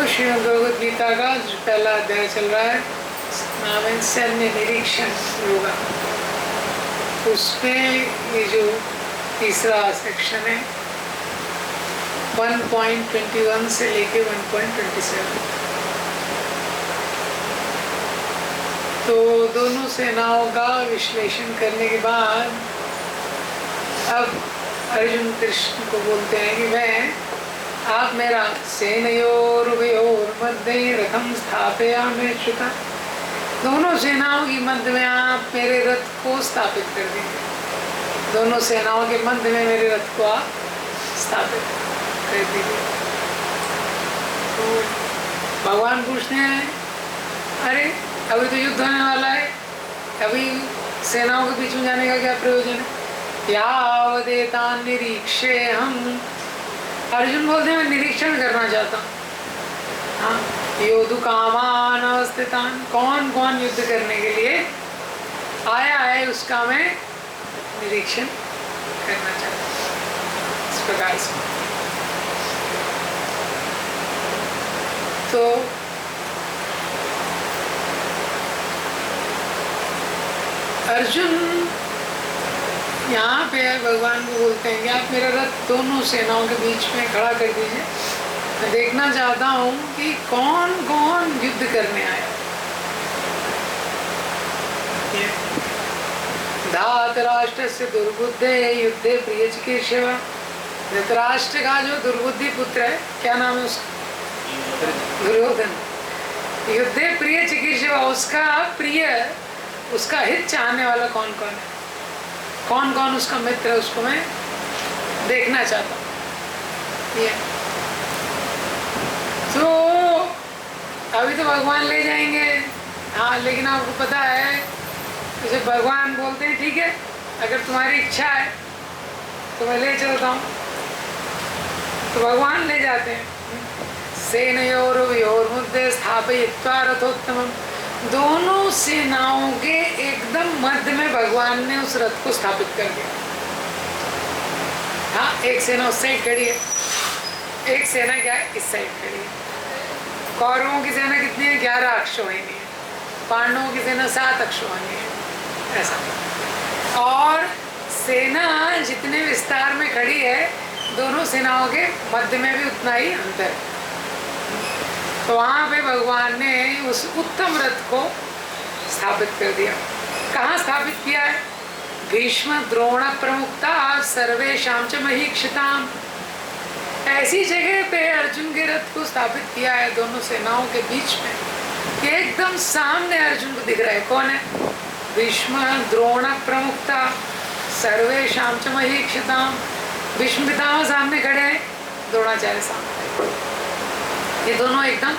श्रीमद् भगवद गीता का जो पहला अध्याय चल रहा है, नाम है सैन्य निरीक्षण योगा। उसमें ये जो तीसरा सेक्शन है 1.21 से लेके 1.27, तो दोनों सेनाओं का विश्लेषण करने के बाद अब अर्जुन कृष्ण को बोलते हैं कि मैं आप मेरा सेनयोरुभयोर मध्य रथम स्थापयामि च्युता, दोनों सेनाओं की मध्य में आप मेरे रथ को स्थापित कर दीजिए। दोनों सेनाओं के मध्य में मेरे रथ को आप स्थापित कर दीजिए। तो भगवान पूछते हैं, अरे अभी तो युद्ध होने वाला है, अभी सेनाओं के बीच में जाने का क्या प्रयोजन है? यावदेतान निरीक्षे हम, अर्जुन बोलते हैं मैं निरीक्षण करना चाहता हूँ। हाँ, योद्धु कामान अवस्थितान, कौन कौन युद्ध करने के लिए आया है उसका मैं निरीक्षण करना चाहता हूँ। इस प्रकार से तो अर्जुन यहाँ पे भगवान को बोलते हैं कि आप मेरा रथ दोनों सेनाओं के बीच में खड़ा कर दीजिए, मैं देखना चाहता हूँ कि कौन कौन युद्ध करने आया। धातराष्ट्र से दुर्बुद्धे युद्धे प्रिय चिकीर्षव, धृतराष्ट्र का जो दुर्बुद्धि पुत्र है, क्या नाम है उसका? दुर्योधन। युद्धे प्रिय चिकीर्षव, उसका प्रिय, उसका हित चाहने वाला कौन कौन है, कौन कौन उसका मित्र है, उसको मैं देखना चाहता हूँ। ये तो अभी तो भगवान ले जाएंगे, हाँ, लेकिन आपको पता है जैसे भगवान बोलते हैं ठीक है अगर तुम्हारी इच्छा है तो मैं ले चलता हूँ, तो भगवान ले जाते हैं। सेनयोरुभयोर मध्ये स्थापयित्वा रथोत्तमम्, दोनों सेनाओं के एकदम मध्य में भगवान ने उस रथ को स्थापित कर दिया। हाँ, एक सेना उस साइड खड़ी है, एक सेना क्या है इस साइड खड़ी है। कौरवों की सेना कितनी है? 11 अक्षौहिणी है, पांडवों की सेना 7 अक्षौहिणी है, ऐसा। और सेना जितने विस्तार में खड़ी है, दोनों सेनाओं के मध्य में भी उतना ही अंतर है। तो वहाँ पे भगवान ने उस उत्तम रथ को स्थापित कर दिया। कहाँ स्थापित किया है? भीष्म द्रोण प्रमुखता सर्वेषां च महीक्षिताम्, ऐसी जगह पे अर्जुन के रथ को स्थापित किया है दोनों सेनाओं के बीच में कि एकदम सामने अर्जुन को दिख रहा है। कौन है? भीष्म द्रोण प्रमुखता सर्वेषां च महीक्षिताम्, भीष्म पितामह सामने खड़े हैं, द्रोणाचार्य सामने, ये दोनों एकदम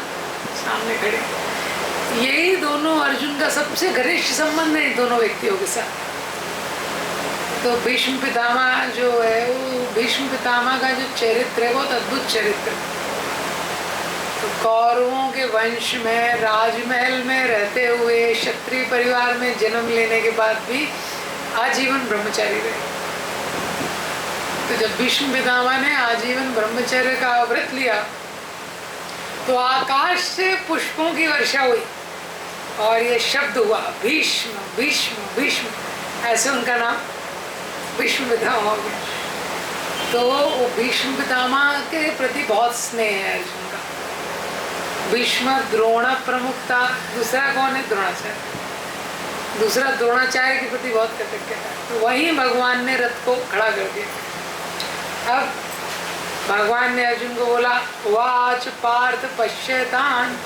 सामने खड़े। यही दोनों अर्जुन का सबसे घनिष्ठ संबंध है इन दोनों व्यक्तियों के साथ। तो भीष्म पितामह जो है, वो भीष्म पितामह का जो चरित्र है बहुत अद्भुत चरित्र। तो कौरवों के वंश में राजमहल में रहते हुए क्षत्रिय परिवार में जन्म लेने के बाद भी आजीवन ब्रह्मचारी रहे। तो जब भीष्म पितामह ने आजीवन ब्रह्मचर्य का व्रत लिया तो आकाश से पुष्पों की वर्षा हुई और ये शब्द हुआ भीष्म भीष्म भीष्म, ऐसे उनका नाम भीष्म पितामह हो गया। तो वो भीष्म पितामह के प्रति बहुत स्नेह है अर्जुन का। भीष्म द्रोण प्रमुखता, दूसरा कौन है? द्रोणाचार्य, दूसरा द्रोणाचार्य के प्रति बहुत कृतज्ञता है। तो वहीं भगवान ने रथ को खड़ा कर दिया। अब भगवान ने अर्जुन को बोला, वाच पार्थ पश्यतान,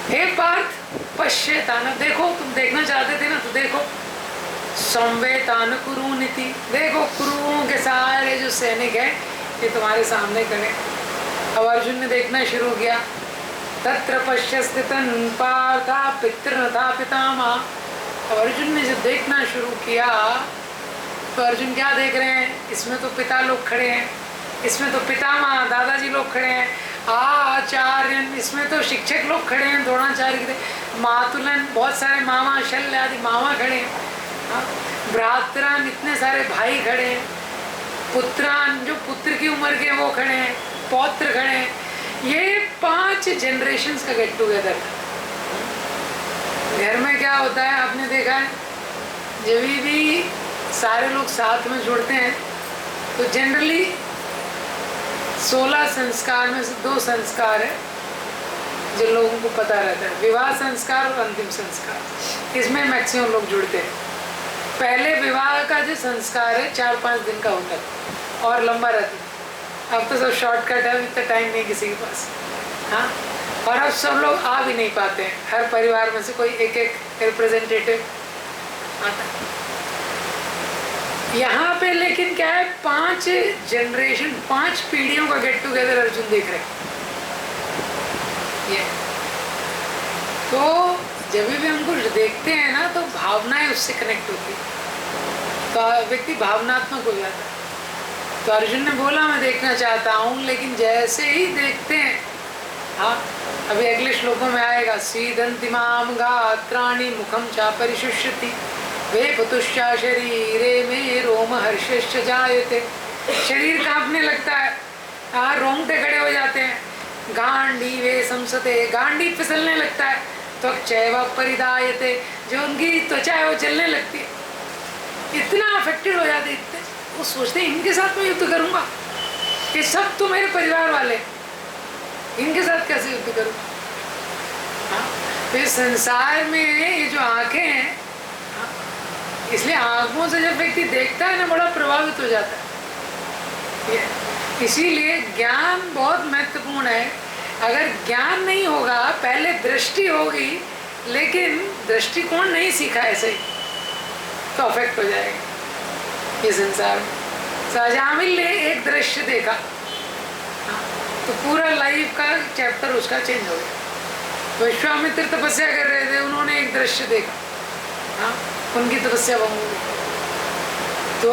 हे पार्थ पश्यतान, देखो, तुम देखना चाहते थे ना तो देखो। संवेतान कुरुनीति, देखो कुरुओं के सारे जो सैनिक हैं ये तुम्हारे सामने खड़े। अब अर्जुन ने देखना शुरू किया। तत्र पश्यस्थितं पार्था पितृनता पितामह, अब अर्जुन ने जब देखना शुरू किया तो अर्जुन क्या देख रहे हैं? इसमें तो पिता लोग खड़े हैं, इसमें तो पितामह दादाजी लोग खड़े हैं, आचार्यन, इसमें तो शिक्षक लोग खड़े हैं, द्रोणाचार्य, मातुलन, बहुत सारे मामा, शल्य आदि मामा खड़े हैं, भ्रातरान, इतने सारे भाई खड़े हैं, पुत्रान, जो पुत्र की उम्र के वो खड़े हैं, पौत्र खड़े हैं, ये 5 जनरेशन्स का गेट टुगेदर था। घर में क्या होता है आपने देखा है, जब भी सारे लोग साथ में जुड़ते हैं तो जनरली 16 संस्कार में से 2 संस्कार है जो लोगों को पता रहता है, विवाह संस्कार और अंतिम संस्कार। इसमें मैक्सिमम लोग जुड़ते हैं। पहले विवाह का जो संस्कार है 4-5 दिन का होता है और लंबा रहता है। अब तो सब शॉर्टकट है, इतना टाइम नहीं किसी के पास। हाँ, और अब सब लोग आ भी नहीं पाते हैं, हर परिवार में से कोई एक रिप्रेजेंटेटिव आता है। यहाँ पे लेकिन क्या है, 5 जनरेशन 5 पीढ़ियों का गेट टुगेदर अर्जुन देख रहे हैं। ये तो जब भी हम कुछ देखते हैं ना तो भावनाएं उससे कनेक्ट होती है, तो व्यक्ति भावनात्मक हो जाता है। तो अर्जुन ने बोला मैं देखना चाहता हूँ, लेकिन जैसे ही देखते हैं, हाँ अभी अगले श्लोकों में आएगा, सीदंति माम गात्राणि मुखम चा परिशुष्यति वे पुतुश्चा शरीरे में रोम हर्षश्च जायते। शरीर कांपने लगता है, हाँ रोंगटे खड़े हो जाते हैं, गांडी वे संसते, गांडी फिसलने लगता है, त्वचैव परिधायते, जो उनकी त्वचा है वो जलने लगती है। इतना अफेक्टेड हो जाते, इतने वो सोचते हैं इनके साथ मैं युद्ध करूंगा, ये सब तो मेरे परिवार वाले, इनके साथ कैसे युद्ध करूं। हाँ, तो संसार में ये जो आंखें हैं, हाँ, इसलिए आंखों से जब व्यक्ति देखता है ना बड़ा प्रभावित हो जाता है। इसीलिए ज्ञान बहुत महत्वपूर्ण है। अगर ज्ञान नहीं होगा, पहले दृष्टि होगी लेकिन दृष्टिकोण नहीं सीखा ऐसे ही, तो अफेक्ट हो जाएगा ये संसार में। अजामिल ने एक दृश्य देखा, तो पूरा लाइफ का चैप्टर उसका चेंज हो गया। विश्वामित्र तपस्या कर रहे थे, उन्होंने एक दृश्य देखा, हाँ उनकी तपस्या बंद हो गई। तो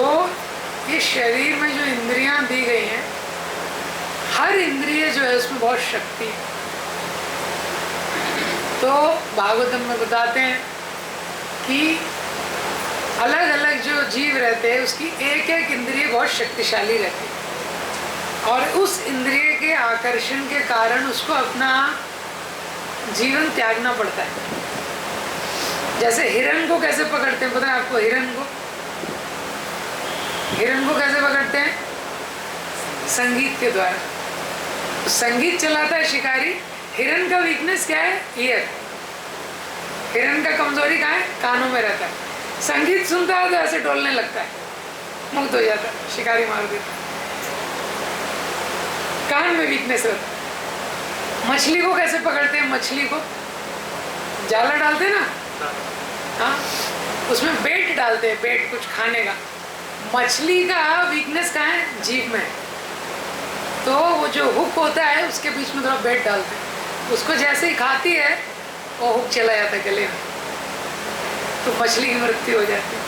ये शरीर में जो इंद्रियां दी गई हैं, हर इंद्रिय जो है उसमें बहुत शक्ति है। तो भागवतम में बताते हैं कि अलग अलग जो जीव रहते हैं उसकी एक एक इंद्रिय बहुत शक्तिशाली रहती है, और उस इंद्रिय के आकर्षण के कारण उसको अपना जीवन त्यागना पड़ता है। जैसे हिरण को कैसे पकड़ते हैं, पता है आपको? हिरण को कैसे पकड़ते हैं? संगीत के द्वारा। तो संगीत चलाता है शिकारी। हिरण का वीकनेस क्या है? ईयर। हिरण का कमजोरी कहाँ है? कानों में रहता है। संगीत सुनता है तो ऐसे डोलने लगता है, मुक्त हो जाता है, शिकारी मार देता है। कान में वीकनेस रहता है। मछली को कैसे पकड़ते हैं? मछली को जाला डालते हैं ना, हाँ उसमें बेट डालते हैं, बेट कुछ खाने का। मछली का वीकनेस कहाँ है? जीभ में। तो वो जो हुक होता है उसके बीच में थोड़ा बेट डालते हैं, उसको जैसे ही खाती है वो हुक चला जाता है गले में, तो मछली की मृत्यु हो जाती है।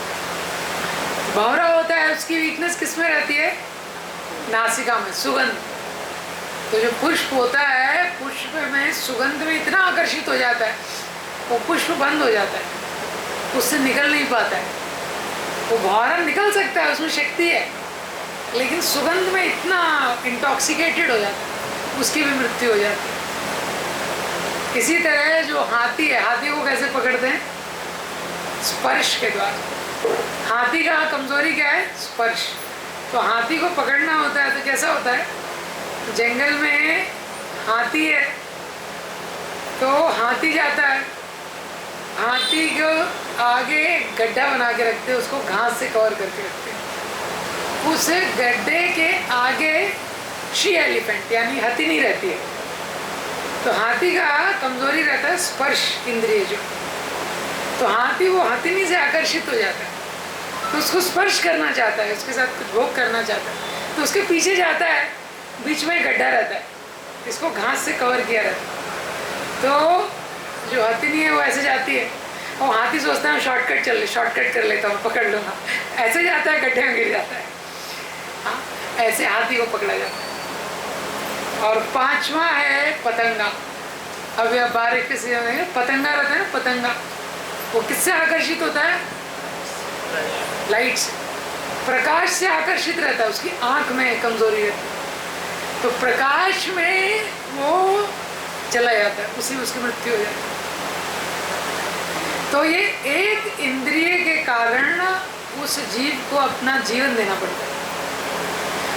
भंवरा होता है, उसकी वीकनेस किस में रहती है? नासिका में, सुगंध। तो जो पुष्प होता है, पुष्प में सुगंध में इतना आकर्षित हो जाता है, वो पुष्प बंद हो जाता है, उससे निकल नहीं पाता है। वो भंवरा निकल सकता है, उसमें शक्ति है, लेकिन सुगंध में इतना इंटॉक्सिकेटेड हो जाता है, उसकी भी मृत्यु हो जाती है। इसी तरह जो हाथी है, हाथी को कैसे पकड़ते हैं? स्पर्श के द्वारा। हाथी का कमजोरी क्या है? स्पर्श। तो हाथी को पकड़ना होता है तो कैसा होता है? जंगल में हाथी है तो हाथी जाता है, हाथी को आगे गड्ढा बना के रखते हैं, उसको घास से कवर करके रखते हैं। उस गड्ढे के आगे शी एलिफेंट यानी हथिनी रहती है। तो हाथी का कमजोरी रहता है स्पर्श इंद्रिय जो। तो हाथी वो हथिनी से आकर्षित हो जाता है, तो उसको स्पर्श करना चाहता है, उसके साथ कुछ भोग करना चाहता है, तो उसके पीछे जाता है, बीच में गड्ढा रहता है, इसको घास से कवर किया रहता है। तो जो हथिनी है वो ऐसे जाती है, और हाथी सोचता है शॉर्टकट कर लेता हूँ, पकड़ लूँगा, ऐसे जाता है, गड्ढे में गिर जाता है। हाँ, ऐसे हाथी को पकड़ा जाता है। और पांचवा है पतंगा। अभी आप बारीकी से पतंगा रहता है ना, पतंगा वो किससे आकर्षित होता है? लाइट से, प्रकाश से आकर्षित रहता है, उसकी आंख में कमजोरी रहती है। तो प्रकाश में वो चला जाता है, उसी में उसकी मृत्यु हो जाती है। तो ये एक इंद्रिय के कारण उस जीव को अपना जीवन देना पड़ता है।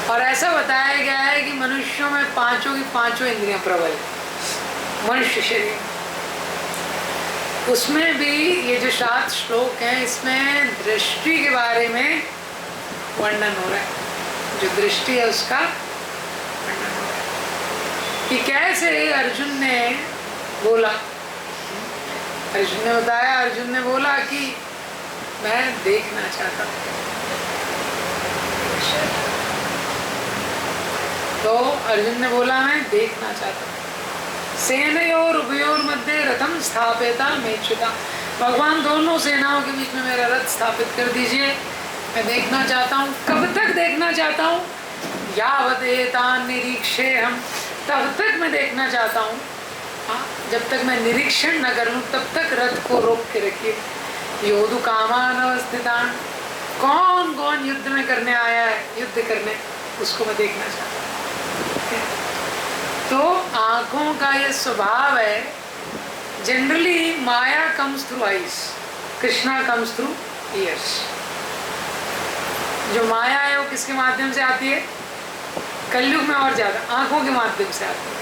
और ऐसा बताया गया है कि मनुष्यों में पांचों की पांचों इंद्रियां प्रबल है। मनुष्य शरीर उसमें भी ये जो 7 श्लोक हैं, इसमें दृष्टि के बारे में वर्णन हो रहा है। जो दृष्टि है उसका वर्णन हो रहा है कि कैसे अर्जुन ने बोला, अर्जुन ने बताया, अर्जुन ने बोला कि मैं देखना चाहता हूँ। तो अर्जुन ने बोला मैं देखना चाहता हूँ। सेनयोर उभयोर मध्य रथम स्थापिता मेच्युता, भगवान दोनों सेनाओं के बीच में मेरा रथ स्थापित कर दीजिए, मैं देखना चाहता हूँ। कब तक देखना चाहता हूँ? यावत एतान निरीक्षे हम, तब तक मैं देखना चाहता हूँ। हाँ, जब तक मैं निरीक्षण न कर लूँ तब तक रथ को रोक के रखिए। योधु कामान अवस्थितान, कौन कौन युद्ध में करने आया है, युद्ध करने, उसको मैं देखना चाहता हूँ। तो आंखों का ये स्वभाव है। Generally maya comes through eyes, Krishna comes through ears. जो माया है वो किसके माध्यम से आती है? कलयुग में और ज्यादा आंखों के माध्यम से आती है।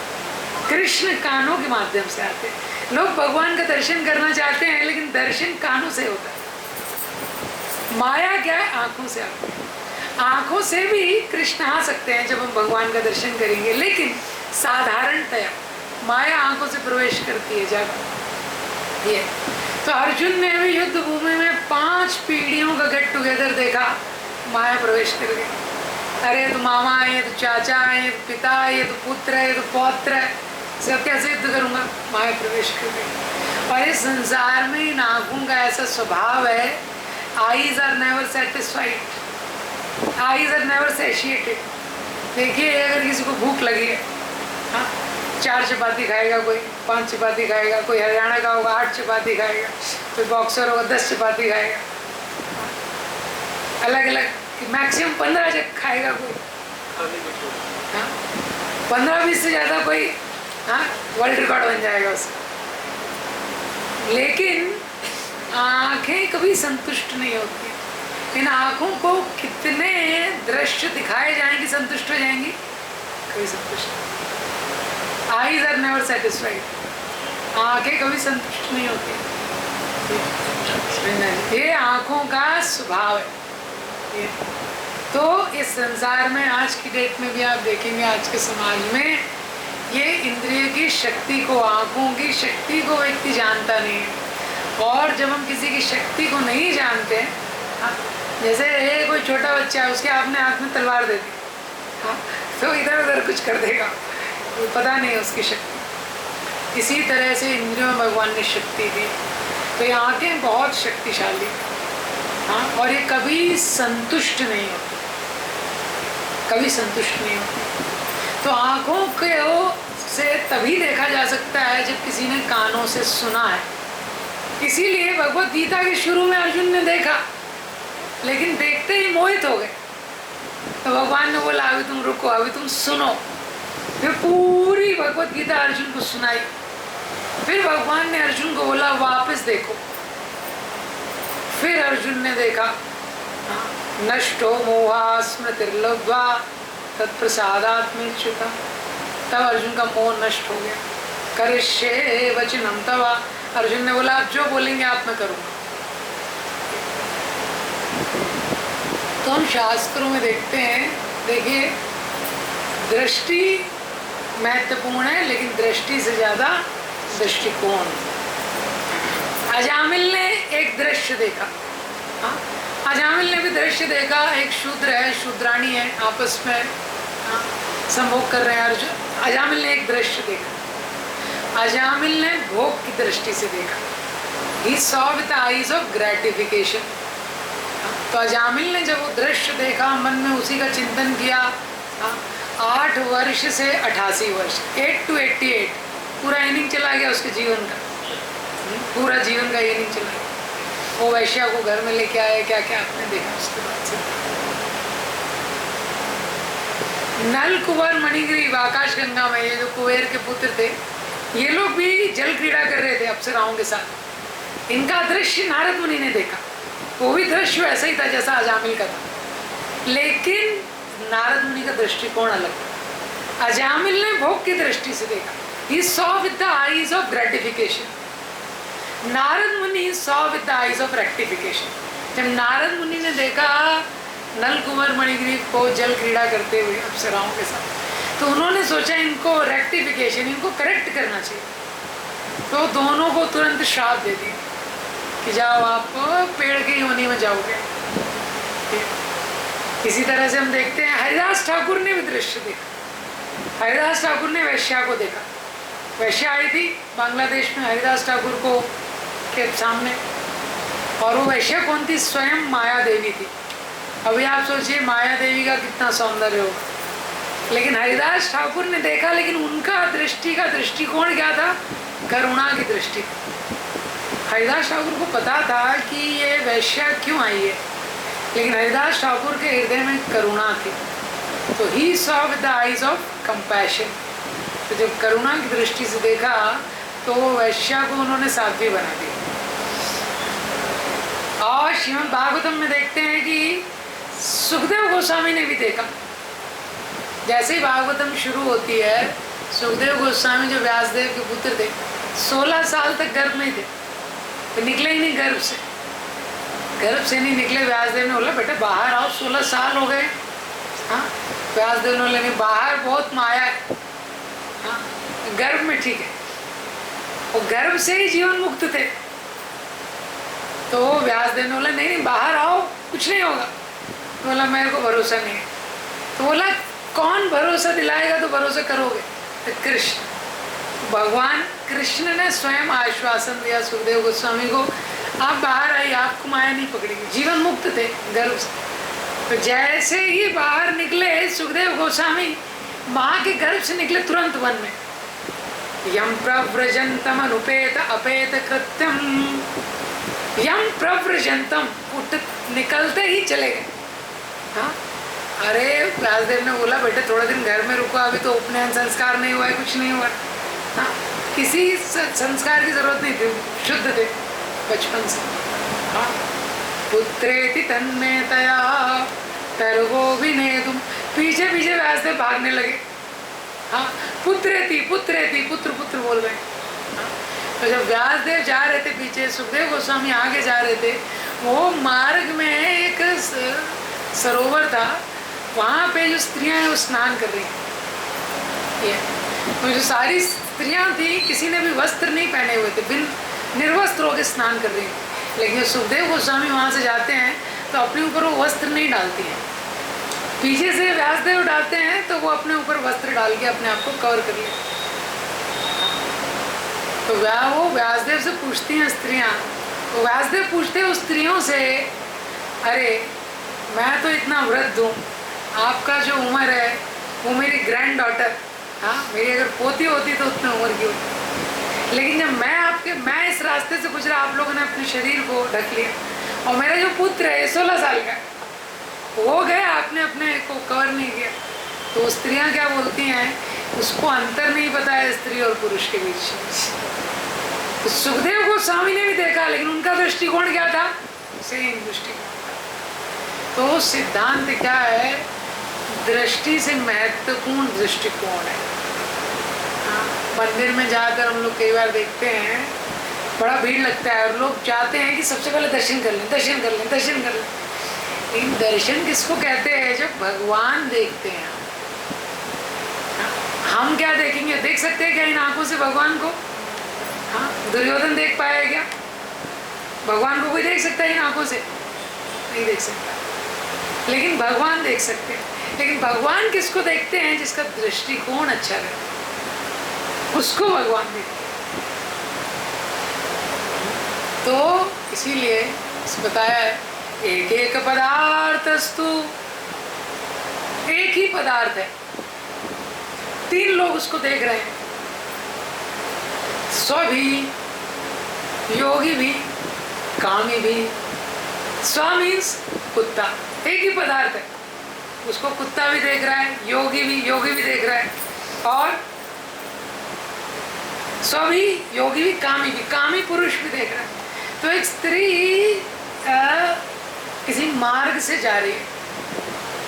कृष्ण कानों के माध्यम से आते हैं। लोग भगवान का दर्शन करना चाहते हैं लेकिन दर्शन कानों से होता है। माया क्या है? आंखों से आती है। आंखों से भी कृष्ण आ सकते हैं जब हम भगवान का दर्शन करेंगे, लेकिन साधारणतया माया आंखों से प्रवेश करती है ज्यादा। ये तो अर्जुन ने भी युद्ध भूमि में 5 पीढ़ियों का गेट टुगेदर देखा, माया प्रवेश कर गई। अरे तो मामा है, तो चाचा है, तो पिता है, तो पुत्र है, तो पौत्र है, सब कैसे युद्ध करूंगा? माया प्रवेश कर गई। और इस संसार में इन आंखों का ऐसा स्वभाव है, eyes are never satisfied, eyes are never satisfied. देखिए अगर किसी को भूख लगी है, हाँ, 4 चपाती खाएगा, कोई 5 चपाती खाएगा, कोई हरियाणा का होगा 8 चपाती खाएगा, कोई बॉक्सर होगा 10 चपाती खाएगा, अलग अलग, मैक्सिमम 15 खाएगा कोई, हाँ, 15-20 से ज़्यादा कोई, हाँ, वर्ल्ड रिकॉर्ड बन जाएगा उसका। लेकिन आँखें कभी संतुष्ट नहीं होती। इन आँखों को कितने दृश्य दिखाए जाएंगे संतुष्ट हो जाएंगी? कभी संतुष्ट नहीं। आईज आर नेवर सेटिस्फाइड, आँखें कभी संतुष्ट नहीं होती। ये आँखों का स्वभाव है। ये तो इस संसार में आज की डेट में भी आप देखेंगे, आज के समाज में ये इंद्रिय की शक्ति को, आँखों की शक्ति को व्यक्ति जानता नहीं है। और जब हम किसी की शक्ति को नहीं जानते, जैसे ये कोई छोटा बच्चा है, उसके आपने हाथ में तलवार दे दी, हाँ, तो इधर उधर कुछ कर देगा, वो पता नहीं उसकी शक्ति। इसी तरह से इंद्रियों में भगवान ने शक्ति दी। तो ये आँखें बहुत शक्तिशाली, हाँ, और ये कभी संतुष्ट नहीं होती, कभी संतुष्ट नहीं होती। तो आँखों को से तभी देखा जा सकता है जब किसी ने कानों से सुना है। इसीलिए भगवत गीता के शुरू में अर्जुन ने देखा, लेकिन देखते ही मोहित हो गए। तो भगवान ने बोला अभी तुम रुको, अभी तुम सुनो। फिर पूरी भगवत गीता अर्जुन को सुनाई। फिर भगवान ने अर्जुन को बोला वापस देखो। फिर अर्जुन ने देखा, नष्टो मोहा स्मृतिर्लब्ध्वा तत्प्रसादात्मेच्युता। तब अर्जुन का मोह नष्ट हो गया। करिष्ये वचनम तवा, अर्जुन ने बोला आप जो बोलेंगे आप मैं करूँगा। तो हम शास्त्रों में देखते हैं, देखिए दृष्टि महत्वपूर्ण है, लेकिन दृष्टि से ज़्यादा दृष्टिकोण। अजामिल ने एक दृश्य देखा, हाँ, अजामिल ने भी दृश्य देखा। एक शूद्र है, शूद्राणी है, आपस में, हाँ, संभोग कर रहे हैं अर्जुन। अजामिल ने एक दृश्य देखा। अजामिल ने भोग की दृष्टि से देखा। He saw with the eyes of gratification। तो अजामिल ने जब वो दृश्य देखा, मन में उसी का चिंतन किया। 8 वर्ष से 88 वर्ष, 8 to 88, पूरा इनिंग चला गया उसके जीवन का, पूरा जीवन का इनिंग चला गया। वो वैश्या को घर में लेके आए, क्या क्या आपने देखा उसके बाद से। नल, कुंवर, मणिग्रीव, आकाश गंगा में ये जो कुबेर के पुत्र थे, ये लोग भी जल क्रीड़ा कर रहे थे अप्सराओं के साथ। इनका दृश्य नारद मुनि ने देखा, वो भी दृश्य वैसा ही था जैसा अजामिल का था, लेकिन नारद मुनि का दृष्टिकोण अलग था। अजामिल ने भोग की दृष्टि से देखा, he saw with the eyes of gratification. Narad मुनि saw with the eyes of rectification. जब नारद मुनि ने देखा नल, कुंवर, मणिग्रीव को जल क्रीड़ा करते हुए अप्सराओं के साथ, तो उन्होंने सोचा इनको रेक्टिफिकेशन, इनको करेक्ट करना चाहिए। तो दोनों को तुरंत श्राप दे दिया कि जाओ आप पेड़ की योनि में जाओगे। इसी तरह से हम देखते हैं हरिदास ठाकुर ने भी दृश्य देखा। हरिदास ठाकुर ने वैश्या को देखा। वैश्या आई थी बांग्लादेश में हरिदास ठाकुर को के सामने, और वो वैश्या कौन थी? स्वयं माया देवी थी। अभी आप सोचिए माया देवी का कितना सौंदर्य होगा, लेकिन हरिदास ठाकुर ने देखा, लेकिन उनका दृष्टि का दृष्टिकोण क्या था? करुणा की दृष्टि। हरिदास ठाकुर को पता था कि ये वैश्या क्यों आई है, लेकिन हरिदास ठाकुर के हृदय में करुणा थी, तो he saw with the eyes of compassion. तो जब करुणा की दृष्टि से देखा तो वैश्या को उन्होंने साध्वी बना दिया। और श्रीमद् भागवतम में देखते हैं कि सुखदेव गोस्वामी ने भी देखा। जैसे ही भागवतम शुरू होती है, सुखदेव गोस्वामी जो व्यासदेव के पुत्र थे, 16 साल तक गर्भ में थे, तो निकले ही नहीं गर्भ से। गर्भ से नहीं निकले। व्यासदेव ने बोला बेटा बाहर आओ, 16 साल हो गए। हाँ, व्यासदेव ने बोला नहीं, बाहर बहुत माया है। हाँ, गर्भ में ठीक है। और गर्भ से ही जीवन मुक्त थे। तो व्यासदेव ने बोला नहीं नहीं बाहर आओ, कुछ नहीं होगा। तो बोला मेरे को भरोसा नहीं है। तो बोला कौन भरोसा दिलाएगा तो भरोसा करोगे? तो कृष्ण, भगवान कृष्ण ने स्वयं आश्वासन दिया सुखदेव गोस्वामी को, आप बाहर आइए, आपको माया नहीं पकड़ेगी। जीवन मुक्त थे गर्भ से। तो जैसे ही बाहर निकले सुखदेव गोस्वामी, माँ के गर्भ से निकले तुरंत वन में। यम प्रव्रजंतम अनुपेत अपेत कृत्यम, यम प्रव्रजंतम, उठ निकलते ही चले गए। हाँ, अरे व्यासदेव ने बोला बेटे थोड़ा दिन घर में रुको, अभी तो उपनयन संस्कार नहीं हुआ है, कुछ नहीं हुआ। हाँ, किसी संस्कार की जरूरत नहीं थी, शुद्ध थे बचपन से। हाँ, पुत्रेति तन्मेतया तर्गो विनेतुम, पीछे पीछे व्यासदेव भागने लगे। हाँ, पुत्रेति पुत्रेति, पुत्र पुत्र बोल रहे हैं। हाँ, तो जब व्यासदेव जा रहे थे पीछे, सुखदेव गोस्वामी आगे जा रहे थे, वो मार्ग में एक सरोवर था, वहाँ पे जो स्त्रियां हैं वो स्नान कर रही हैं। तो जो सारी स्त्रियां थी, किसी ने भी वस्त्र नहीं पहने हुए थे, बिन निर्वस्त्र होकर स्नान कर रही हैं। लेकिन सुखदेव गोस्वामी वहाँ से जाते हैं तो अपने ऊपर वो वस्त्र नहीं डालती हैं, पीछे से व्यासदेव डालते हैं तो वो अपने ऊपर वस्त्र डाल के अपने आप को कवर कर लेते। तो वो व्यासदेव से पूछती हैं स्त्रियाँ, तो व्यासदेव पूछते हैं उस स्त्रियों से, अरे मैं तो इतना वृद्ध हूँ, आपका जो उम्र है वो मेरी ग्रैंड डॉटर, हाँ मेरी अगर पोती होती तो उतनी उम्र की होती, लेकिन जब मैं इस रास्ते से गुजरा, आप लोगों ने अपने शरीर को ढक लिया, और मेरा जो पुत्र है 16 साल का, वो गया, आपने अपने को कवर नहीं किया। तो स्त्रियां क्या बोलती हैं, उसको अंतर नहीं पता है स्त्री और पुरुष के बीच। तो सुखदेव गोस्वामी ने भी देखा, लेकिन उनका दृष्टिकोण क्या था? सेम दृष्टिकोण। तो सिद्धांत क्या है? दृष्टि से महत्वपूर्ण दृष्टिकोण है। हाँ, मंदिर में जाकर हम लोग कई बार देखते हैं बड़ा भीड़ लगता है, और लोग चाहते हैं कि सबसे पहले दर्शन कर लें, दर्शन कर लें, दर्शन कर लें। लेकिन दर्शन किसको कहते हैं? जब भगवान देखते हैं। हम क्या देखेंगे? देख सकते हैं क्या इन आंखों से भगवान को? हाँ, दुर्योधन देख पाया क्या? भगवान को कोई देख सकता है इन आंखों से? नहीं देख सकता। लेकिन भगवान देख सकते हैं। लेकिन भगवान किसको देखते हैं? जिसका दृष्टिकोण अच्छा रहे, उसको भगवान देखते हैं। तो इसीलिए बताया है, एक एक पदार्थस्तु, एक ही पदार्थ है, 3 लोग उसको देख रहे हैं, स्व भी, योगी भी, कामी भी। स्व मीन्स कुत्ता, एक ही पदार्थ है, उसको कुत्ता भी देख रहा है, योगी भी देख रहा है, और सभी योगी भी, कामी पुरुष भी देख रहा है। तो एक स्त्री किसी मार्ग से जा रही है,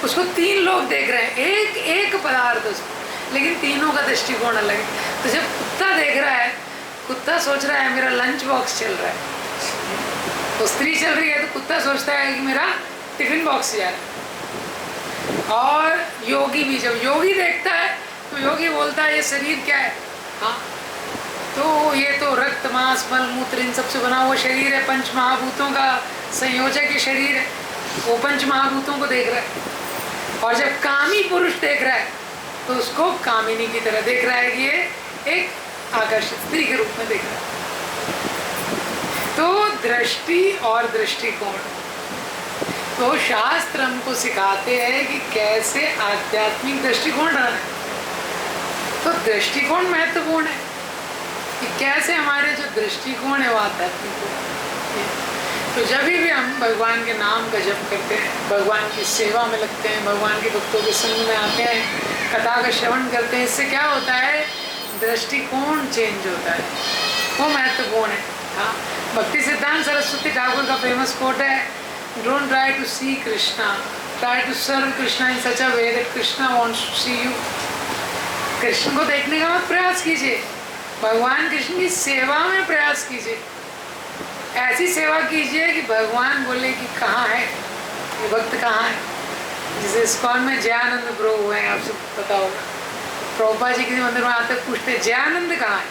उसको 3 लोग देख रहे हैं, एक पदार्थ उसको, लेकिन तीनों का दृष्टिकोण अलग है। तो जब कुत्ता देख रहा है, कुत्ता सोच रहा है मेरा लंच बॉक्स चल रहा है, तो स्त्री चल रही है तो कुत्ता सोचता है कि मेरा टिफिन बॉक्स जा रहा है। और योगी भी, जब योगी देखता है तो योगी बोलता है ये शरीर क्या है, हाँ तो ये तो रक्त मांस मल मूत्र इन सबसे बना हुआ शरीर है, पंच महाभूतों का संयोजक ये शरीर है, वो पंच महाभूतों को देख रहा है। और जब कामी पुरुष देख रहा है तो उसको कामिनी की तरह देख रहा है कि ये एक आकर्षित स्त्री के रूप में देख रहा है। तो दृष्टि और दृष्टिकोण, तो शास्त्र हमको सिखाते हैं कि कैसे आध्यात्मिक दृष्टिकोण रहना है। तो दृष्टिकोण महत्वपूर्ण है कि कैसे हमारे जो दृष्टिकोण है वो आध्यात्मिक हो। तो जब भी हम भगवान के नाम का जप करते हैं, भगवान की सेवा में लगते हैं, भगवान के भक्तों के संग में आते हैं, कथा का श्रवण करते हैं, इससे क्या होता है, दृष्टिकोण चेंज होता है, वो महत्वपूर्ण है। हाँ, भक्ति सिद्धांत सरस्वती ठाकुर का फेमस कोट है, don't try to see Krishna, try to serve Krishna in such a way that Krishna wants to see you. Krishna को देखने का मत प्रयास कीजिए, भगवान कृष्ण की सेवा में प्रयास कीजिए। ऐसी सेवा कीजिए कि भगवान बोले कि कहाँ है ये भक्त, कहाँ है। जैसे इस्कॉन में जयानंद प्रभु हुए हैं, आपसे पता होगा, प्रभुपाद जी किसी मंदिर में आते पूछते जयानंद कहाँ है।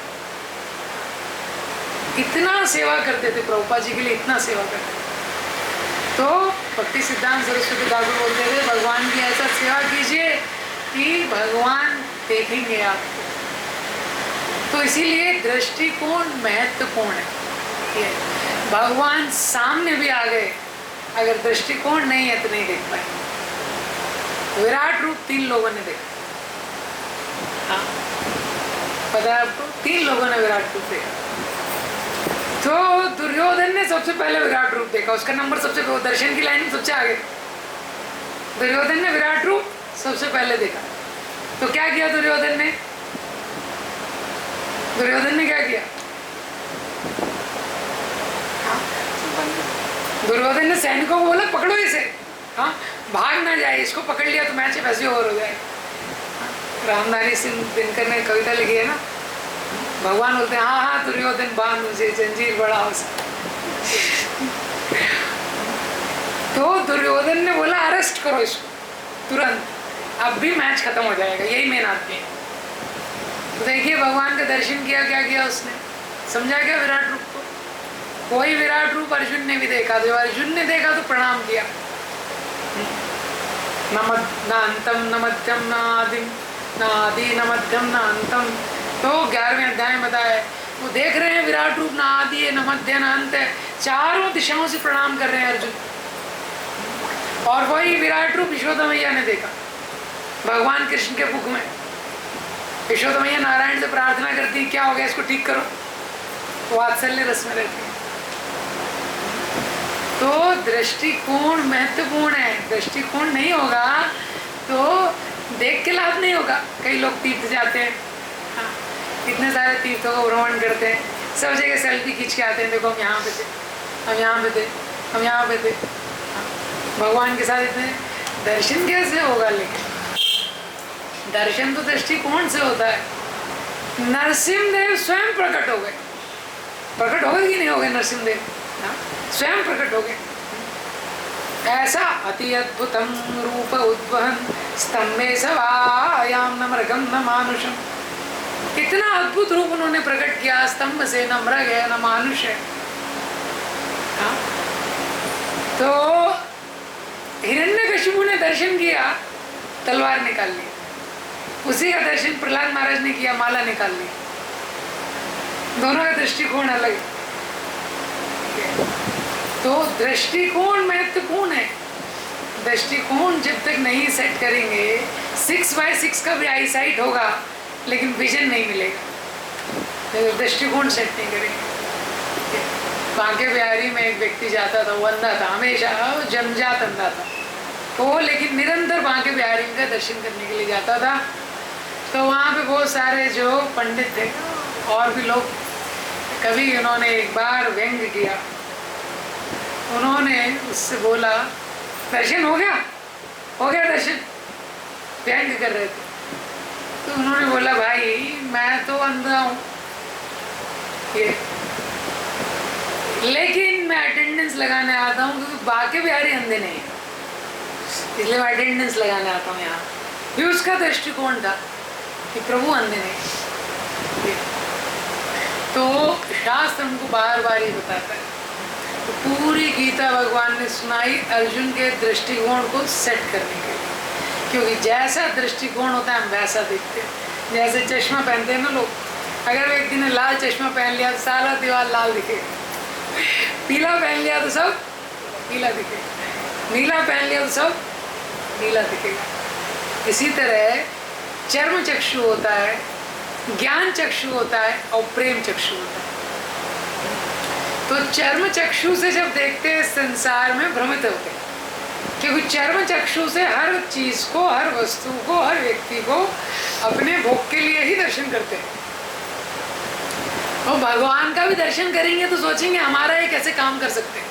इतना सेवा करते थे प्रभुपाद जी के लिए, इतना सेवा करते थे। तो भक्ति सिद्धांत सरस्वती ठाकुर बोलते थे भगवान की ऐसा सेवा कीजिए कि भगवान देखेंगे आपको। तो इसीलिए दृष्टिकोण महत्वपूर्ण है। भगवान सामने भी आ गए, अगर दृष्टिकोण नहीं है तो नहीं देख पाए। विराट रूप 3 लोगों ने देखा, हाँ पता है आपको, 3 लोगों ने विराट रूप देखा। तो दुर्योधन ने सबसे पहले विराट रूप देखा, उसका नंबर सबसे दर्शन की लाइन में सबसे आगे। दुर्योधन ने विराट रूप सबसे पहले देखा। तो क्या किया दुर्योधन ने क्या किया, दुर्योधन ने सैनिकों को बोला पकड़ो इसे, हाँ भाग ना जाए, इसको पकड़ लिया तो मैच वैसे और हो जाए। रामधारी सिंह दिनकर ने कविता लिखी है ना, भगवान बोलते हैं हाँ दुर्योधन बांध मुझे जंजीर बड़ा हो। तो दुर्योधन ने बोला अरेस्ट करो इसको तुरंत, अब भी मैच खत्म हो जाएगा, यही मेन आदमी है। तो देखिए भगवान का दर्शन किया, क्या किया उसने, समझा क्या विराट रूप को। कोई विराट रूप अर्जुन ने भी देखा, तो अर्जुन ने देखा तो प्रणाम किया। न अंतम न मध्यम न आदिम, न आदि न मध्यम न अंतम। तो 11वें अध्याय में बताया, वो देख रहे हैं विराट रूप, ना आदि है न मध्य न अंत है, चारों दिशाओं से प्रणाम कर रहे हैं अर्जुन। और वही विराट रूप यशोदा मैया ने देखा भगवान कृष्ण के मुख में। यशोदा मैया नारायण से प्रार्थना करती, क्या हो गया इसको ठीक करो, वात्सल्य रस में रहती है। तो दृष्टिकोण महत्वपूर्ण है, दृष्टिकोण नहीं होगा तो देख के लाभ नहीं होगा। कई लोग तीर्थ जाते हैं, हाँ इतने सारे तीर्थों का भ्रमण करते हैं, सब जगह सेल्फी खींच के आते हैं, देखो हम यहाँ पे थे, हम यहाँ पे थे, हम यहाँ पे थे। हाँ, भगवान के साथ इतने दर्शन कैसे होगा, लेकिन दर्शन तो दृष्टिकोण से होता है। नरसिंहदेव स्वयं प्रकट हो गए, प्रकट हो गए कि नहीं हो गए नरसिंहदेव, स्वयं प्रकट हो गए। ऐसा अति अद्भुतम रूप उद्वहन स्तंभे सवायाम न मृगम न मानुषम। इतना अद्भुत रूप उन्होंने प्रकट किया, स्तंभ से, न मृग है न मानुष है। हाँ? तो हिरण्यकशिपु ने दर्शन किया, तलवार निकाल ली। उसी का दर्शन प्रहलाद महाराज ने किया, माला निकाल ली। दोनों का दृष्टिकोण अलग है। तो दृष्टिकोण महत्वपूर्ण है। दृष्टिकोण जब तक नहीं सेट करेंगे, 6x6 का भी आई साइट होगा लेकिन विजन नहीं मिलेगा, दृष्टिकोण सेट नहीं करेंगे। बांके बिहारी में एक व्यक्ति जाता था, वो अंधा था, हमेशा जन्मजात अंधा था। वो लेकिन निरंतर बांके बिहारी का दर्शन करने के लिए जाता था। तो वहाँ पे बहुत सारे जो पंडित थे और भी लोग, कभी उन्होंने एक बार व्यंग किया। उन्होंने उससे बोला, दर्शन हो गया दर्शन, व्यंग कर रहे थे। तो उन्होंने बोला, भाई मैं तो अंधा हूँ ये, लेकिन मैं अटेंडेंस लगाने आता हूँ, क्योंकि बाकी बिहारी अंधे नहीं, इसलिए मैं अटेंडेंस लगाने आता हूँ यहाँ। ये उसका दृष्टिकोण था कि प्रभु अंधे नहीं। तो शास्त्र हमको बार बार ही बताता है। तो पूरी गीता भगवान ने सुनाई अर्जुन के दृष्टिकोण को सेट करने के लिए, क्योंकि जैसा दृष्टिकोण होता है हम वैसा दिखते हैं। जैसे चश्मा पहनते हैं ना लोग, अगर एक दिन लाल चश्मा पहन लिया तो सारा दीवार लाल दिखेगा, पीला पहन लिया तो सब पीला दिखेगा, नीला पहन लिया तो सब नीला दिखेगा। इसी तरह चर्म चक्षु होता है, ज्ञान चक्षु होता है और प्रेम चक्षु होता है। तो चर्म चक्षु से जब देखते हैं संसार में भ्रमित होते हैं, क्योंकि चर्म चक्षु से हर चीज को, हर वस्तु को, हर व्यक्ति को अपने भोग के लिए ही दर्शन करते हैं। और भगवान का भी दर्शन करेंगे तो सोचेंगे हमारा ये कैसे काम कर सकते हैं।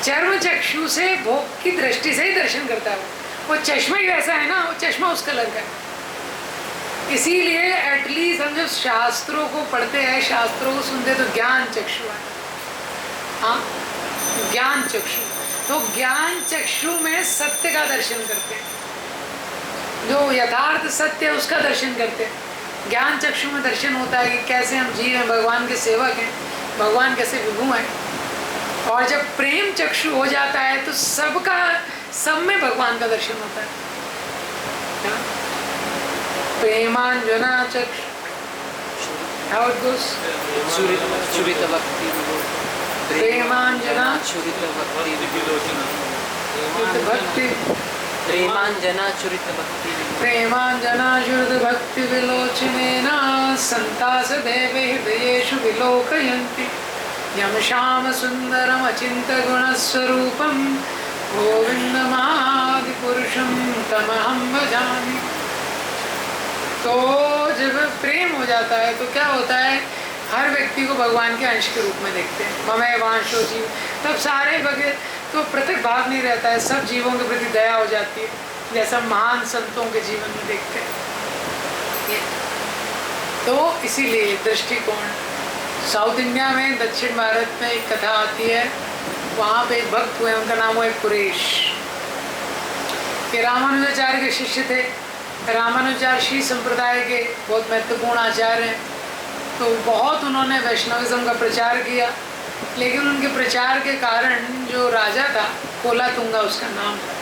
चर्म चक्षु से भोग की दृष्टि से ही दर्शन करता है वो चश्मा ही वैसा है ना, वो चश्मा उस कलर का है। इसीलिए एटलीस्ट हम जब शास्त्रों को पढ़ते हैं, शास्त्रों को सुनते तो ज्ञान चक्षु है। हाँ, ज्ञान चक्षु, तो ज्ञान चक्षु में सत्य का दर्शन करते हैं, जो यथार्थ सत्य है उसका दर्शन करते हैं। ज्ञान चक्षु में दर्शन होता है कि कैसे हम जीव हैं, भगवान के सेवक हैं, भगवान कैसे विभु हैं। और जब प्रेम चक्षु हो जाता है तो सबका, सब में भगवान का दर्शन होता है। प्रेमांजना चक्षु, how it goes? चुरित भक्ति, प्रेमांजना चुरित भक्ति, भक्ति, प्रेमांजना चुरित भक्ति, प्रेमांजना चुरित भक्ति विलोचनेन संतास देवे हृदयेषु विलोकयन्ति यम श्याम सुंदरम अचिंत गुणस्वरूपम गोविंदमादि पुरुषम तमहं भजामि। तो जब प्रेम हो जाता है तो क्या होता है, हर व्यक्ति को भगवान के अंश के रूप में देखते हैं। ममय वांशो जीव, तब सारे भगत तो पृथक भाव नहीं रहता है, सब जीवों के प्रति दया हो जाती है, जैसा महान संतों के जीवन में देखते हैं। तो इसीलिए दृष्टिकोण, साउथ इंडिया में, दक्षिण भारत में एक कथा आती है। वहाँ पे एक भक्त हुए, उनका नाम हुआ कुरेश। ये रामानुजाचार्य के शिष्य थे। रामानुजाचार्य श्री संप्रदाय के बहुत महत्वपूर्ण आचार्य हैं। तो बहुत उन्होंने वैष्णविज्म का प्रचार किया, लेकिन उनके प्रचार के कारण जो राजा था, कोलातुंगा उसका नाम था,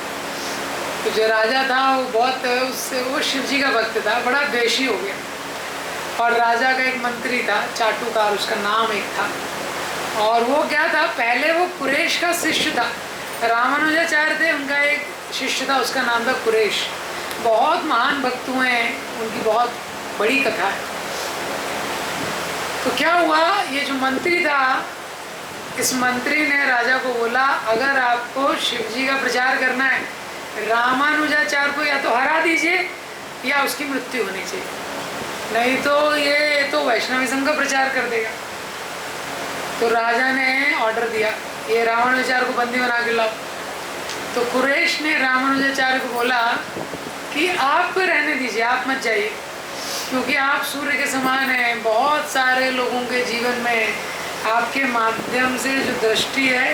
तो जो राजा था वो बहुत उससे, वो शिव जी का भक्त था, बड़ा द्वेषी हो गया। और राजा का एक मंत्री था, चाटुकार उसका नाम एक था, और वो क्या था, पहले वो कुरेश का शिष्य था। रामानुजाचार्य थे, उनका एक शिष्य था, उसका नाम था कुरेश। बहुत महान भक्त हुए हैं, उनकी बहुत बड़ी कथा है। तो क्या हुआ, ये जो मंत्री था, इस मंत्री ने राजा को बोला, अगर आपको शिव जी का प्रचार करना है, रामानुजाचार्य को या तो हरा दीजिए या उसकी मृत्यु होनी चाहिए, नहीं तो ये तो वैष्णविज्म का प्रचार कर देगा। तो राजा ने ऑर्डर दिया, ये रामानुजाचार्य को बंदी बना के लाओ। तो कुरेश ने रामानुजाचार्य को बोला कि आप रहने दीजिए, आप मत जाइए, क्योंकि आप सूर्य के समान हैं। बहुत सारे लोगों के जीवन में आपके माध्यम से जो दृष्टि है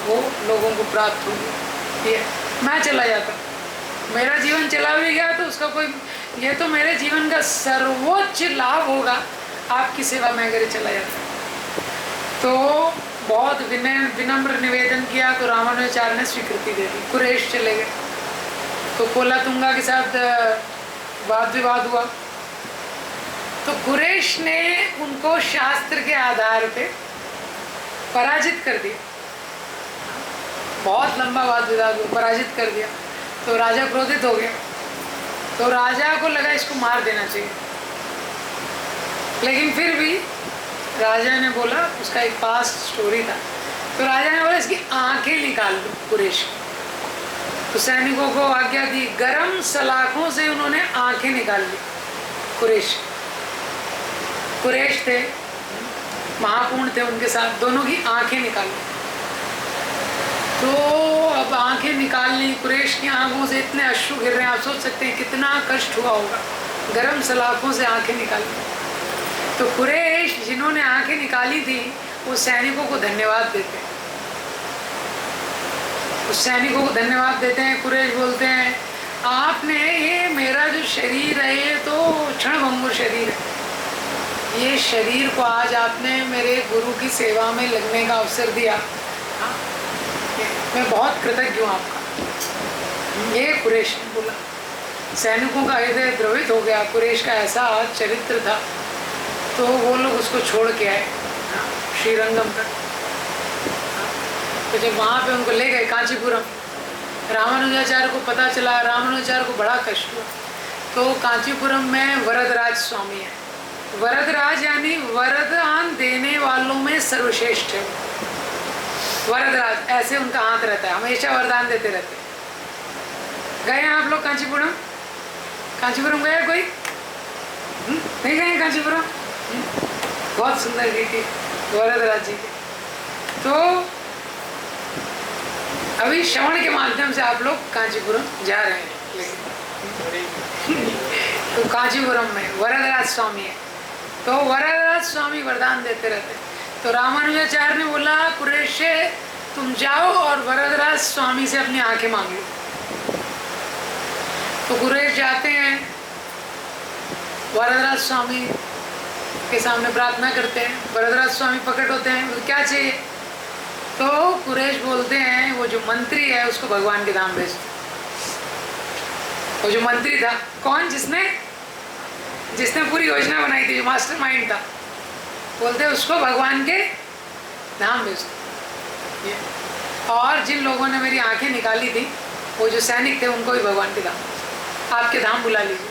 वो लोगों को प्राप्त होगी। ये मैं चला जाता, मेरा जीवन चला भी गया तो उसका कोई, ये तो मेरे जीवन का सर्वोच्च लाभ होगा, आपकी सेवा में अगर चला जाता। तो बहुत विनम्र निवेदन किया, तो रामानुजाचार्य ने स्वीकृति दे दी, कुरेश चले गए। तो कोलातुंगा के साथ वाद विवाद हुआ, तो कुरेश ने उनको शास्त्र के आधार पे पराजित कर दिया। बहुत लंबा वाद विवाद हुआ, पराजित कर दिया। तो राजा क्रोधित हो गया, तो राजा को लगा इसको मार देना चाहिए, लेकिन फिर भी राजा ने बोला, उसका एक पास स्टोरी था, तो राजा ने बोला इसकी आंखें निकाल दो कुरेश। तो सैनिकों को आज्ञा दी, गरम सलाखों से उन्होंने आंखें निकाल ली। कुरैश थे, महापूर्ण थे, उनके साथ दोनों की आंखें निकाल ली। तो अब आंखें निकालनी, कुरैश की आंखों से इतने अश्रु गिर रहे हैं, आप सोच सकते हैं कितना कष्ट हुआ होगा। गरम सलाखों से आंखें निकालनी। तो कुरैश जिन्होंने आंखें निकाली थी वो सैनिकों को धन्यवाद देते हैं, उस सैनिकों को धन्यवाद देते हैं। कुरैश बोलते हैं, आपने ये मेरा जो शरीर है ये तो क्षणभंगुर शरीर है, ये शरीर को आज आपने मेरे गुरु की सेवा में लगने का अवसर दिया। हाँ, मैं बहुत कृतज्ञ हूँ आपका। ये कुरैश ने बोला। सैनिकों का हृदय द्रवित हो गया। कुरैश का ऐसा चरित्र था, तो वो लोग उसको छोड़ के आए श्रीरंगम तक। तो जब वहाँ पे उनको ले गए कांचीपुरम, रामानुजाचार्य को पता चला, रामानुजाचार्य को बड़ा कष्ट हुआ। तो कांचीपुरम में वरदराज स्वामी है। वरदराज यानी वरदान देने वालों में सर्वश्रेष्ठ है। वरदराज, ऐसे उनका हाथ रहता है, हमेशा वरदान देते रहते। गए हैं आप लोग कांचीपुरम? कांचीपुरम गए कोई? नहीं गए कांचीपुरम? बहुत सुंदर रीति वरदराज जी की। तो अभी श्रवण के माध्यम से आप लोग कांचीपुरम जा रहे हैं, लेकिन तो कांचीपुरम में वरदराज स्वामी है। तो वरदराज स्वामी वरदान देते रहते। तो रामानुजाचार्य ने बोला, कुरैश तुम जाओ और वरदराज स्वामी से अपनी आंखें मांग लो। तो कुरैश जाते हैं, वरदराज स्वामी के सामने प्रार्थना करते हैं। वरदराज स्वामी प्रकट होते हैं, तो क्या चाहिए? तो कुरैश बोलते हैं, वो जो मंत्री है उसको भगवान के धाम भेज दो। वो जो मंत्री था, कौन? जिसने पूरी योजना बनाई थी, जो मास्टरमाइंड था, बोलते हैं उसको भगवान के धाम भेज दो। और जिन लोगों ने मेरी आंखें निकाली थी, वो जो सैनिक थे, उनको भी भगवान के धाम, आपके धाम बुला लीजिए।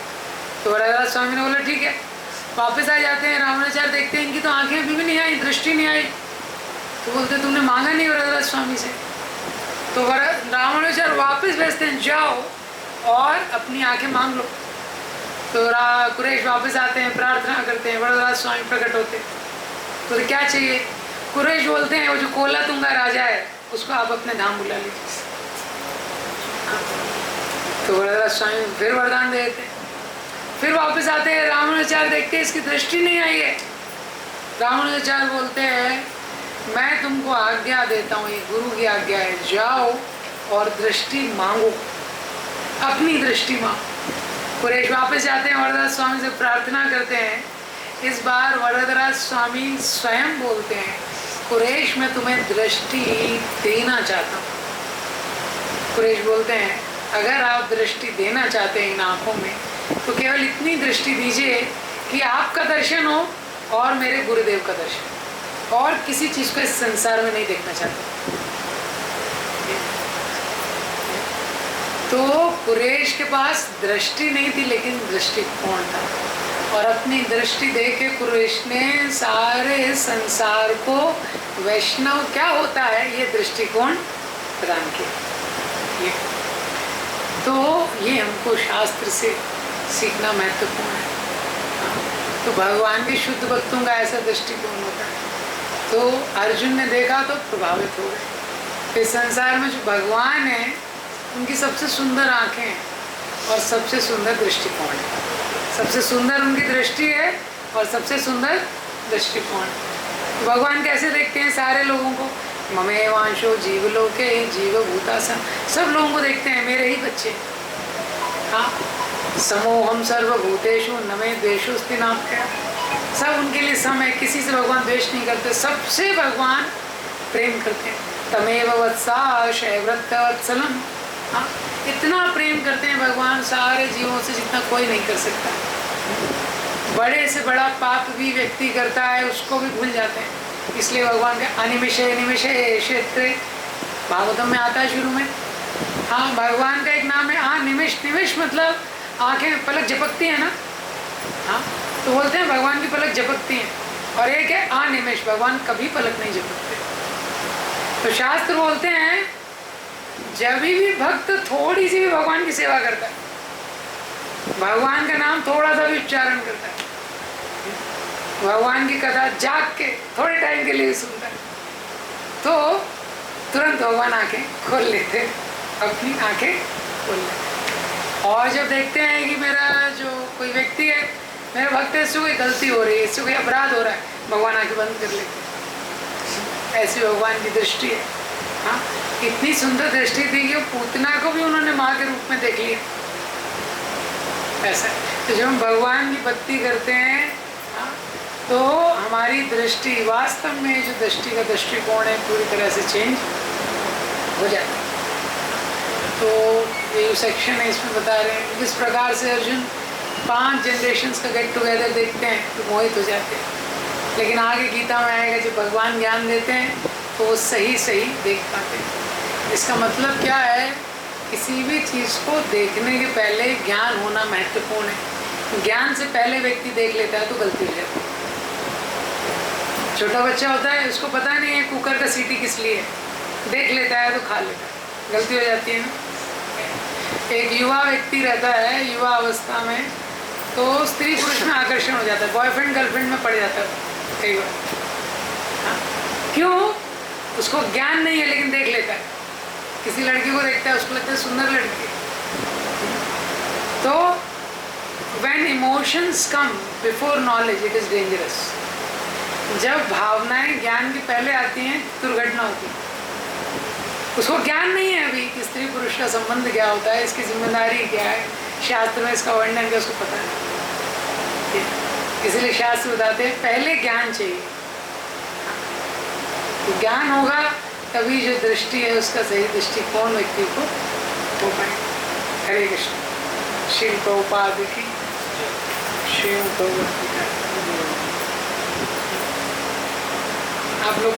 तो वरदराज स्वामी ने बोला ठीक है। वापस आ जाते हैं, रामानुजाचार्य देखते हैं इनकी तो आंखें अभी भी नहीं आई, दृष्टि नहीं आई। तो बोलते तुमने मांगा नहीं वरदराज स्वामी से। तो रामानुजाचार्य वापस भेजते हैं, जाओ और अपनी आंखें मांग लो। तो कुरैश वापस आते हैं, प्रार्थना करते हैं, वरदराज स्वामी प्रकट होते। तो क्या चाहिए? कुरैश बोलते हैं, वो जो कोलातुंगा राजा है उसको आप अपने धाम बुला लीजिए। तो वरदराज स्वामी फिर वरदान दे देते हैं। फिर वापस आते हैं, रामानुजाचार्य देखते हैं इसकी दृष्टि नहीं आई है। रामानुजाचार्य बोलते हैं, मैं तुमको आज्ञा देता हूँ, ये गुरु की आज्ञा है, जाओ और दृष्टि मांगो, अपनी दृष्टि मांगो। कुरैश वापस जाते हैं, वरदराज स्वामी से प्रार्थना करते हैं। इस बार वरदराज स्वामी स्वयं बोलते हैं, कुरैश मैं तुम्हें दृष्टि देना चाहता हूँ। कुरैश बोलते हैं, अगर आप दृष्टि देना चाहते हैं इन आँखों में, तो केवल इतनी दृष्टि दीजिए कि आपका दर्शन हो और मेरे गुरुदेव का दर्शन, और किसी चीज़ को इस संसार में नहीं देखना चाहते। तो कुरैश के पास दृष्टि नहीं थी, लेकिन दृष्टिकोण था, और अपनी दृष्टि देके कुरैश ने सारे संसार को वैष्णव क्या होता है ये दृष्टिकोण प्रदान किया। तो ये हमको शास्त्र से सीखना महत्वपूर्ण है। तो भगवान के शुद्ध भक्तों का ऐसा दृष्टिकोण होता है। तो अर्जुन ने देखा तो प्रभावित हो गए। इस संसार में जो भगवान है उनकी सबसे सुंदर आंखें हैं और सबसे सुंदर दृष्टिकोण है। सबसे सुंदर उनकी दृष्टि है और सबसे सुंदर दृष्टिकोण। तो भगवान कैसे देखते हैं सारे लोगों को? ममेवांशो जीवलोके जीवभूतासा, सब लोगों को देखते हैं, मेरे ही बच्चे। हाँ, समोहम सर्वभूतेषु न मे द्वेषोऽस्ति नाप्यः, सब उनके लिए सम है, किसी से भगवान द्वेष नहीं करते, सबसे भगवान प्रेम करते हैं। तमेव वत्सा शैवृत्तवत्सलम, हाँ, इतना प्रेम करते हैं भगवान सारे जीवों से जितना कोई नहीं कर सकता। बड़े से बड़ा पाप भी व्यक्ति करता है उसको भी भूल जाते हैं, इसलिए भगवान के अनिमिषे निमिषे क्षेत्रे भागवतम में आता है शुरू में। हाँ, भगवान का एक नाम है अनिमिष। निमिष मतलब आंखें पलक झपकती है ना, हाँ, तो बोलते हैं भगवान की पलक झपकती हैं। और एक है अनिमिष, भगवान कभी पलक नहीं झपकते। तो शास्त्र बोलते हैं जब भी भक्त थोड़ी सी भी भगवान की सेवा करता है, भगवान का नाम थोड़ा सा भी उच्चारण करता है, भगवान की कथा जाग के थोड़े टाइम के लिए सुनता है, तो तुरंत भगवान आंखें खोल लेते हैं, अपनी आंखें खोल लेते हैं। और जब देखते हैं कि मेरा जो कोई व्यक्ति है, मेरे भक्त है, इससे कोई गलती हो रही है, इससे कोई अपराध हो रहा है, भगवान आंखें बंद कर लेते हैं। ऐसी भगवान की दृष्टि है। हाँ, इतनी सुंदर दृष्टि थी कि पूतना को भी उन्होंने माँ के रूप में देख लिया। ऐसा तो जब हम भगवान की भक्ति करते हैं, हाँ, तो हमारी दृष्टि वास्तव में जो दृष्टि का दृष्टिकोण है पूरी तरह से चेंज हो जाता है। तो ये सेक्शन है, इसमें बता रहे हैं किस प्रकार से अर्जुन 5 जनरेशंस का गेट टुगेदर देखते हैं तो मोहित हो जाते हैं। लेकिन आगे गीता में आएगा जब भगवान ज्ञान देते हैं तो वो सही सही देख पाते हैं। इसका मतलब क्या है, किसी भी चीज़ को देखने के पहले ज्ञान होना महत्वपूर्ण है। ज्ञान से पहले व्यक्ति देख लेता है तो गलती हो जाती है। छोटा बच्चा होता है, उसको पता नहीं है कुकर का सीटी किस लिए है, देख लेता है तो खा लेता है, गलती हो जाती है ना। एक युवा व्यक्ति रहता है युवा अवस्था में, तो स्त्री पुरुष में आकर्षण हो जाता है, बॉयफ्रेंड गर्लफ्रेंड में पड़ जाता है कई बार। हाँ? क्यों? उसको ज्ञान नहीं है लेकिन देख लेता है। किसी लड़की को देखता है, उसको लगता है सुंदर लड़की। तो when emotions come before knowledge it is dangerous। जब भावनाएं ज्ञान के पहले आती हैं दुर्घटना होती है। उसको ज्ञान नहीं है अभी कि स्त्री पुरुष का संबंध क्या होता है, इसकी जिम्मेदारी क्या है, शास्त्र में इसका वर्णन क्या, उसको पता नहीं। इसलिए शास्त्र बताते हैं पहले ज्ञान चाहिए। तो ज्ञान होगा तभी जो दृष्टि है उसका सही दृष्टिकोण व्यक्ति को हो पाए। हरे कृष्ण। श्री प्रभुपाद की श्री प्रभुपाद। आप लोग